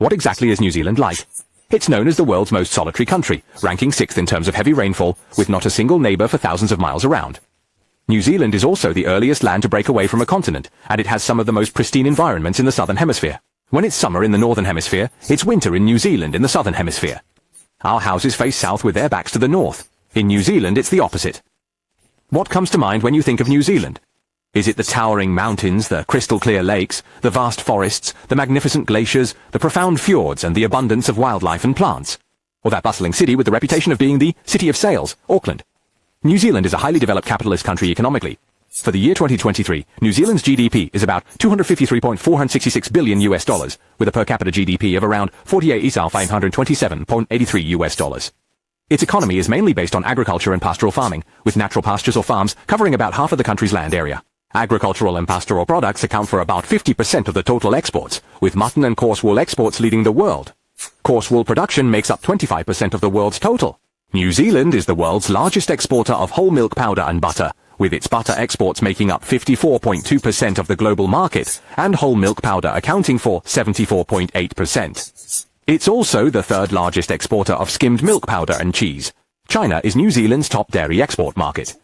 What exactly is New Zealand like? It's known as the world's most solitary country, ranking 6th in terms of heavy rainfall, with not a single neighbour for thousands of miles around. New Zealand is also the earliest land to break away from a continent, and it has some of the most pristine environments in the southern hemisphere. When it's summer in the northern hemisphere, it's winter in New Zealand in the southern hemisphere. Our houses face south with their backs to the north. In New Zealand, it's the opposite. What comes to mind when you think of New Zealand? Is it the towering mountains, the crystal-clear lakes, the vast forests, the magnificent glaciers, the profound fjords, and the abundance of wildlife and plants? Or that bustling city with the reputation of being the City of Sails, Auckland? New Zealand is a highly developed capitalist country economically. For the year 2023, New Zealand's GDP is about $253.466 billion US dollars, with a per capita GDP of around $48,527.83 US dollars. Its economy is mainly based on agriculture and pastoral farming, with natural pastures or farms covering about half of the country's land area. Agricultural and pastoral products account for about 50% of the total exports, with mutton and coarse wool exports leading the world. Coarse wool production makes up 25% of the world's total. New Zealand is the world's largest exporter of whole milk powder and butter, with its butter exports making up 54.2% of the global market, and whole milk powder accounting for 74.8%. It's also the third largest exporter of skimmed milk powder and cheese. China is New Zealand's top dairy export market.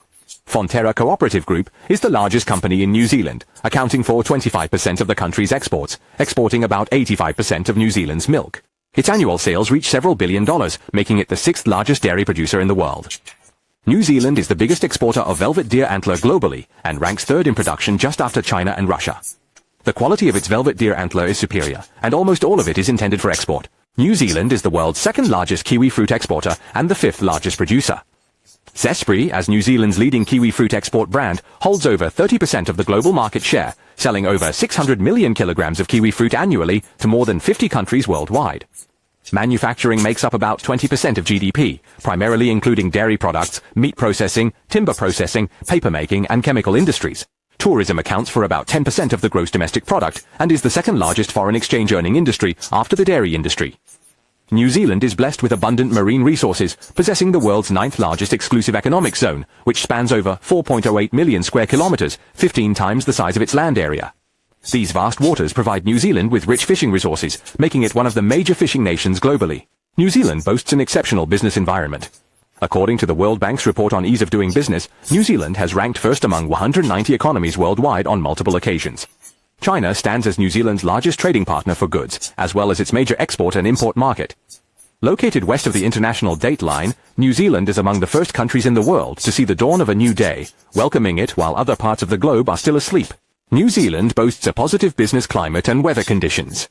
Fonterra Cooperative Group is the largest company in New Zealand, accounting for 25% of the country's exports, exporting about 85% of New Zealand's milk. Its annual sales reach several $billion, making it the 6th largest dairy producer in the world. New Zealand is the biggest exporter of velvet deer antler globally, and ranks 3rd in production just after China and Russia. The quality of its velvet deer antler is superior, and almost all of it is intended for export. New Zealand is the world's 2nd largest kiwi fruit exporter and the 5th largest producer. Zespri, as New Zealand's leading kiwi fruit export brand, holds over 30% of the global market share, selling over 600 million kilograms of kiwi fruit annually to more than 50 countries worldwide. Manufacturing makes up about 20% of GDP, primarily including dairy products, meat processing, timber processing, papermaking, and chemical industries. Tourism accounts for about 10% of the gross domestic product and is the 2nd largest foreign exchange earning industry after the dairy industry. New Zealand is blessed with abundant marine resources, possessing the world's 9th largest exclusive economic zone, which spans over 4.08 million square kilometers, 15 times the size of its land area. These vast waters provide New Zealand with rich fishing resources, making it one of the major fishing nations globally. New Zealand boasts an exceptional business environment. According to the World Bank's report on ease of doing business, New Zealand has ranked 1st among 190 economies worldwide on multiple occasions. China stands as New Zealand's largest trading partner for goods, as well as its major export and import market. Located west of the international date line, New Zealand is among the first countries in the world to see the dawn of a new day, welcoming it while other parts of the globe are still asleep. New Zealand boasts a positive business climate and weather conditions.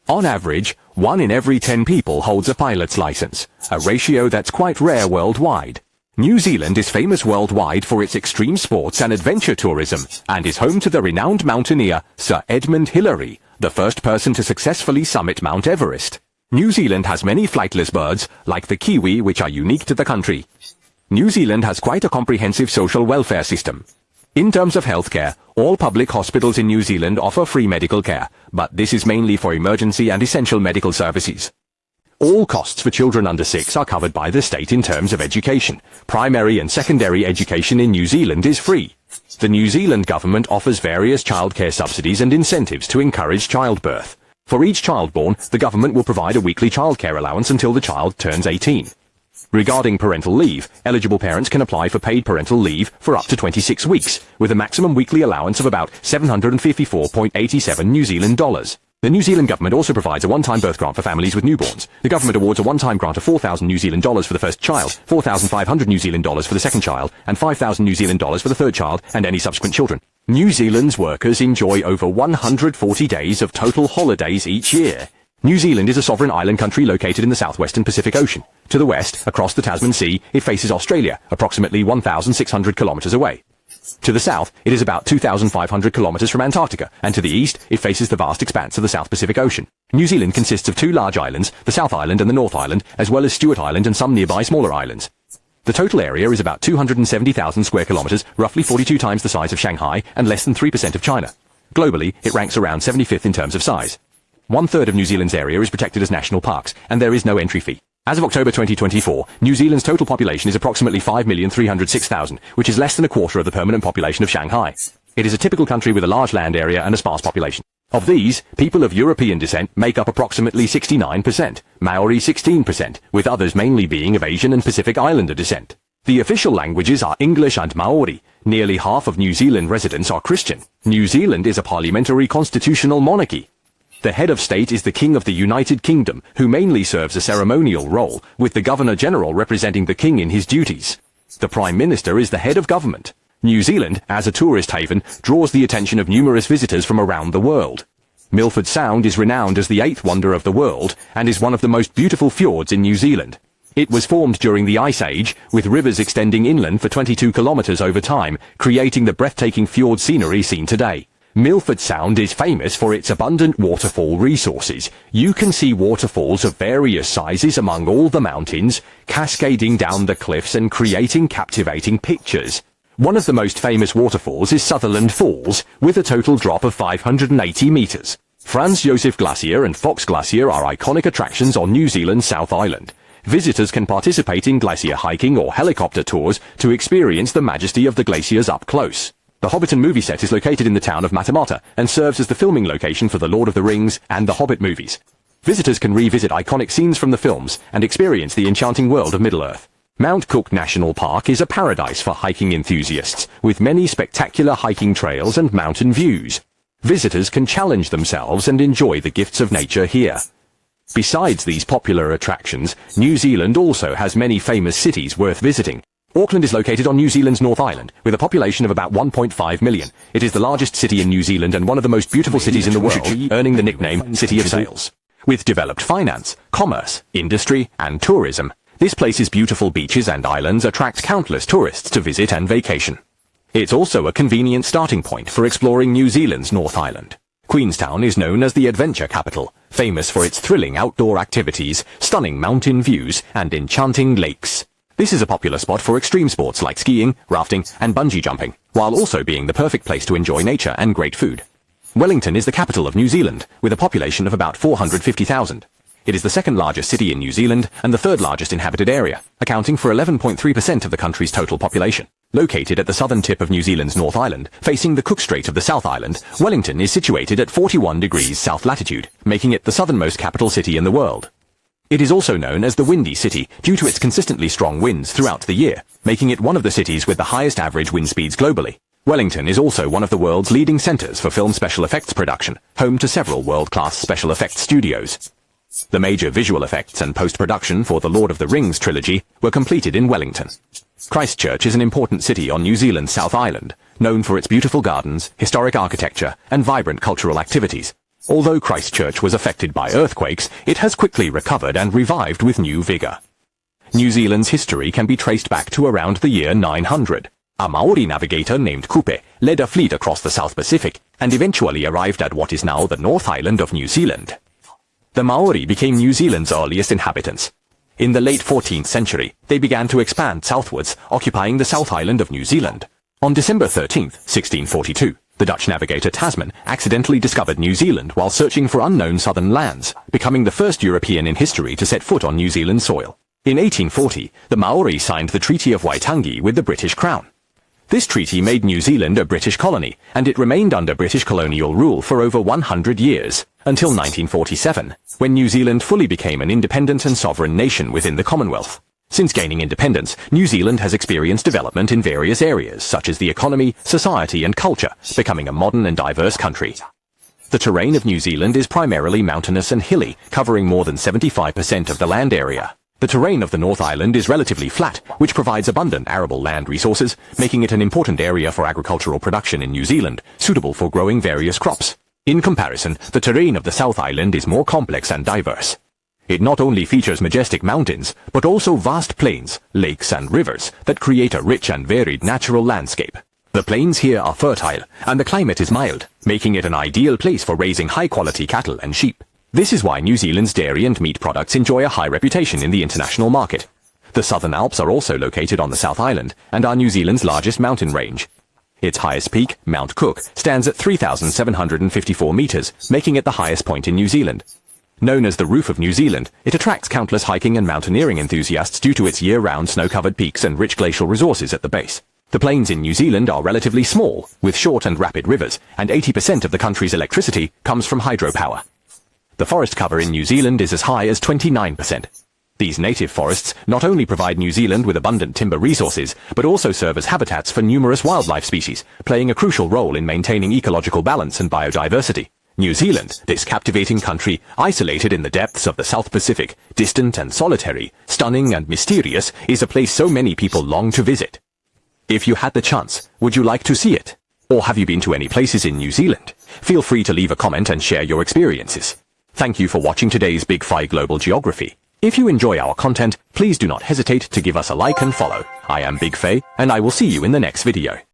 On average, 1 in every 10 people holds a pilot's license, a ratio that's quite rare worldwide. New Zealand is famous worldwide for its extreme sports and adventure tourism, and is home to the renowned mountaineer Sir Edmund Hillary, the first person to successfully summit Mount Everest. New Zealand has many flightless birds, like the kiwi, which are unique to the country. New Zealand has quite a comprehensive social welfare system. In terms of healthcare, all public hospitals in New Zealand offer free medical care, but this is mainly for emergency and essential medical services. All costs for children under 6 are covered by the state in terms of education. Primary and secondary education in New Zealand is free. The New Zealand government offers various childcare subsidies and incentives to encourage childbirth. For each child born, the government will provide a weekly childcare allowance until the child turns 18. Regarding parental leave, eligible parents can apply for paid parental leave for up to 26 weeks, with a maximum weekly allowance of about 754.87 New Zealand dollars. The New Zealand government also provides a one-time birth grant for families with newborns. The government awards a one-time grant of 4,000 New Zealand dollars for the first child, 4,500 New Zealand dollars for the second child, and 5,000 New Zealand dollars for the third child and any subsequent children. New Zealand's workers enjoy over 140 days of total holidays each year. New Zealand is a sovereign island country located in the southwestern Pacific Ocean. To the west, across the Tasman Sea, it faces Australia, approximately 1,600 kilometers away. To the south, it is about 2,500 kilometers from Antarctica, and to the east, it faces the vast expanse of the South Pacific Ocean. New Zealand consists of 2 large islands, the South Island and the North Island, as well as Stewart Island and some nearby smaller islands. The total area is about 270,000 square kilometers, roughly 42 times the size of Shanghai, and less than 3% of China. Globally, it ranks around 75th in terms of size. 1/3 of New Zealand's area is protected as national parks, and there is no entry fee. As of October 2024, New Zealand's total population is approximately 5,306,000, which is less than a quarter of the permanent population of Shanghai. It is a typical country with a large land area and a sparse population. Of these, people of European descent make up approximately 69%, Maori 16%, with others mainly being of Asian and Pacific Islander descent. The official languages are English and Maori. Nearly half of New Zealand residents are Christian. New Zealand is a parliamentary constitutional monarchy. The head of state is the King of the United Kingdom, who mainly serves a ceremonial role, with the Governor-General representing the King in his duties. The Prime Minister is the head of government. New Zealand, as a tourist haven, draws the attention of numerous visitors from around the world. Milford Sound is renowned as the eighth wonder of the world, and is one of the most beautiful fjords in New Zealand. It was formed during the Ice Age, with rivers extending inland for 22 kilometers over time, creating the breathtaking fjord scenery seen today. Milford Sound is famous for its abundant waterfall resources. You can see waterfalls of various sizes among all the mountains, cascading down the cliffs and creating captivating pictures. One of the most famous waterfalls is Sutherland Falls, with a total drop of 580 meters. Franz Josef Glacier and Fox Glacier are iconic attractions on New Zealand's South Island. Visitors can participate in glacier hiking or helicopter tours to experience the majesty of the glaciers up close. The Hobbiton movie set is located in the town of Matamata and serves as the filming location for The Lord of the Rings and The Hobbit movies. Visitors can revisit iconic scenes from the films and experience the enchanting world of Middle-earth. Mount Cook National Park is a paradise for hiking enthusiasts, with many spectacular hiking trails and mountain views. Visitors can challenge themselves and enjoy the gifts of nature here. Besides these popular attractions, New Zealand also has many famous cities worth visiting. Auckland is located on New Zealand's North Island, with a population of about 1.5 million. It is the largest city in New Zealand and one of the most beautiful cities in the world, earning the nickname City of Sails. With developed finance, commerce, industry, and tourism, this place's beautiful beaches and islands attract countless tourists to visit and vacation. It's also a convenient starting point for exploring New Zealand's North Island. Queenstown is known as the adventure capital, famous for its thrilling outdoor activities, stunning mountain views, and enchanting lakes. This is a popular spot for extreme sports like skiing, rafting, and bungee jumping, while also being the perfect place to enjoy nature and great food. Wellington is the capital of New Zealand, with a population of about 450,000. It is the second largest city in New Zealand and the third largest inhabited area, accounting for 11.3% of the country's total population. Located at the southern tip of New Zealand's North Island, facing the Cook Strait of the South Island, Wellington is situated at 41 degrees south latitude, making it the southernmost capital city in the world. It is also known as the Windy City due to its consistently strong winds throughout the year, making it one of the cities with the highest average wind speeds globally. Wellington is also one of the world's leading centers for film special effects production, home to several world-class special effects studios. The major visual effects and post-production for the Lord of the Rings trilogy were completed in Wellington. Christchurch is an important city on New Zealand's South Island, known for its beautiful gardens, historic architecture, and vibrant cultural activities. Although Christchurch was affected by earthquakes, it has quickly recovered and revived with new vigor. New Zealand's history can be traced back to around the year 900. A Maori navigator named Kupe led a fleet across the South Pacific and eventually arrived at what is now the North Island of New Zealand. The Maori became New Zealand's earliest inhabitants. In the late 14th century, they began to expand southwards, occupying the South Island of New Zealand. On December 13, 1642, the Dutch navigator Tasman accidentally discovered New Zealand while searching for unknown southern lands, becoming the first European in history to set foot on New Zealand soil. In 1840, the Maori signed the Treaty of Waitangi with the British Crown. This treaty made New Zealand a British colony, and it remained under British colonial rule for over 100 years, until 1947, when New Zealand fully became an independent and sovereign nation within the Commonwealth. Since gaining independence, New Zealand has experienced development in various areas, such as the economy, society, and culture, becoming a modern and diverse country. The terrain of New Zealand is primarily mountainous and hilly, covering more than 75% of the land area. The terrain of the North Island is relatively flat, which provides abundant arable land resources, making it an important area for agricultural production in New Zealand, suitable for growing various crops. In comparison, the terrain of the South Island is more complex and diverse. It not only features majestic mountains, but also vast plains, lakes, and rivers that create a rich and varied natural landscape. The plains here are fertile, and the climate is mild, making it an ideal place for raising high-quality cattle and sheep. This is why New Zealand's dairy and meat products enjoy a high reputation in the international market. The Southern Alps are also located on the South Island and are New Zealand's largest mountain range. Its highest peak, Mount Cook, stands at 3,754 meters, making it the highest point in New Zealand. Known as the Roof of New Zealand, it attracts countless hiking and mountaineering enthusiasts due to its year-round snow-covered peaks and rich glacial resources at the base. The plains in New Zealand are relatively small, with short and rapid rivers, and 80% of the country's electricity comes from hydropower. The forest cover in New Zealand is as high as 29%. These native forests not only provide New Zealand with abundant timber resources, but also serve as habitats for numerous wildlife species, playing a crucial role in maintaining ecological balance and biodiversity. New Zealand, this captivating country, isolated in the depths of the South Pacific, distant and solitary, stunning and mysterious, is a place so many people long to visit. If you had the chance, would you like to see it? Or have you been to any places in New Zealand? Feel free to leave a comment and share your experiences. Thank you for watching today's Big Fi Global Geography. If you enjoy our content, please do not hesitate to give us a like and follow. I am Big Faye, and I will see you in the next video.